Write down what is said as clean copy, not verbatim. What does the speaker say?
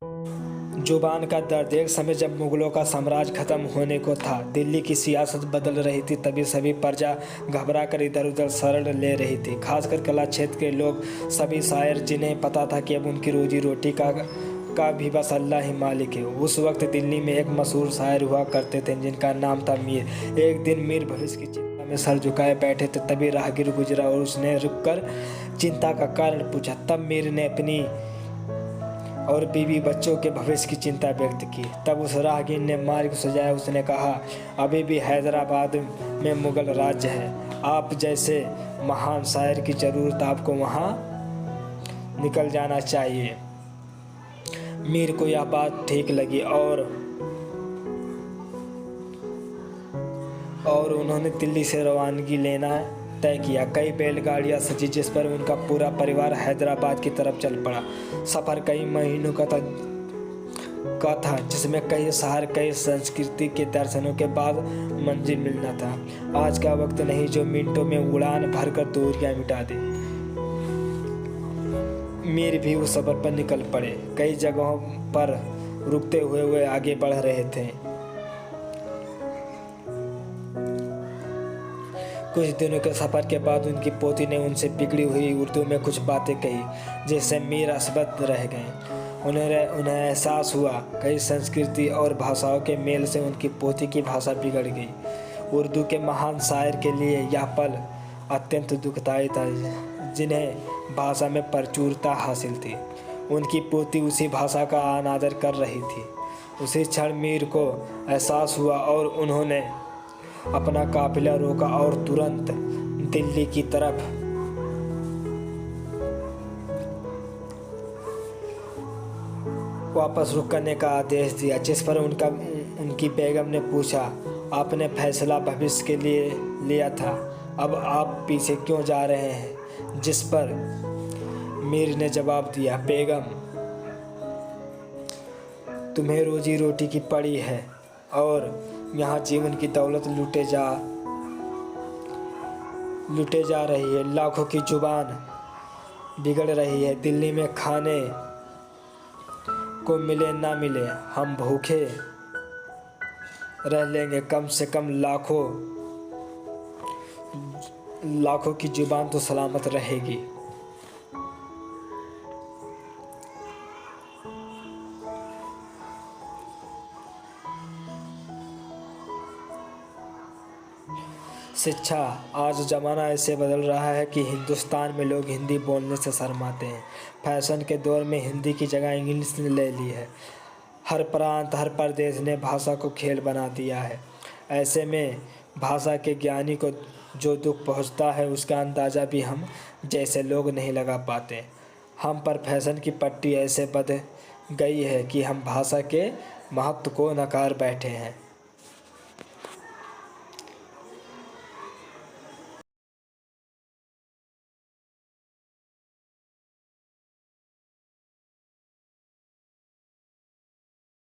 जुबान का दर्द। एक समय जब मुगलों का साम्राज्य खत्म होने को था, दिल्ली की सियासत बदल रही थी, तभी सभी प्रजा घबरा कर इधर उधर शरण ले रही थी, खासकर कला क्षेत्र के लोग। सभी शायर जिन्हें पता था कि अब उनकी रोजी रोटी का भी बस अल्लाह ही मालिक है। उस वक्त दिल्ली में एक मशहूर शायर हुआ करते थे जिनका नाम था मीर। एक दिन मीर भविष्य की चिंता में सर झुकाए बैठे थे, तभी राहगीर गुजरा और उसने रुककर चिंता का कारण पूछा। तब मीर ने अपनी और बीवी बच्चों के भविष्य की चिंता व्यक्त की। तब उस राहगीर ने मार्ग सुझाया। उसने कहा, अभी भी हैदराबाद में मुगल राज्य है, आप जैसे महान शायर की ज़रूरत, आपको वहाँ निकल जाना चाहिए। मीर को यह बात ठीक लगी और उन्होंने दिल्ली से रवानगी लेना तय किया। कई बैलगाड़ियां सजी जिस पर उनका पूरा परिवार हैदराबाद की तरफ चल पड़ा। सफ़र कई महीनों का था जिसमें कई शहर, कई संस्कृति के दर्शनों के बाद मंजिल मिलना था। आज का वक्त नहीं जो मिनटों में उड़ान भरकर दूरियां मिटा दे। मीर भी उस सफ़र पर निकल पड़े। कई जगहों पर रुकते हुए आगे बढ़ रहे थे। कुछ दिनों के सफ़र के बाद उनकी पोती ने उनसे बिगड़ी हुई उर्दू में कुछ बातें कही जिससे मीर असबद रह गए। उन्हें एहसास हुआ कई संस्कृति और भाषाओं के मेल से उनकी पोती की भाषा बिगड़ गई। उर्दू के महान शायर के लिए यह पल अत्यंत दुखदायी था, जिन्हें भाषा में प्रचुरता हासिल थी। उनकी पोती उसी भाषा का अनादर कर रही थी। उसी क्षण मीर को एहसास हुआ और उन्होंने अपना काफिला रोका और तुरंत दिल्ली की तरफ वापस रुक करने का आदेश दिया। जिस पर उनकी बेगम ने पूछा, आपने फैसला भविष्य के लिए लिया था, अब आप पीछे क्यों जा रहे हैं? जिस पर मीर ने जवाब दिया, बेगम, तुम्हें रोजी रोटी की पड़ी है और यहाँ जीवन की दौलत लूटे जा रही है। लाखों की जुबान बिगड़ रही है। दिल्ली में खाने को मिले ना मिले, हम भूखे रह लेंगे। कम से कम लाखों की जुबान तो सलामत रहेगी। शिक्षा। आज ज़माना ऐसे बदल रहा है कि हिंदुस्तान में लोग हिंदी बोलने से शर्माते हैं। फैशन के दौर में हिंदी की जगह इंग्लिश ने ले ली है। हर प्रांत, हर प्रदेश ने भाषा को खेल बना दिया है। ऐसे में भाषा के ज्ञानी को जो दुख पहुंचता है उसका अंदाज़ा भी हम जैसे लोग नहीं लगा पाते। हम पर फैशन की पट्टी ऐसे बंध गई है कि हम भाषा के महत्व को नकार बैठे हैं।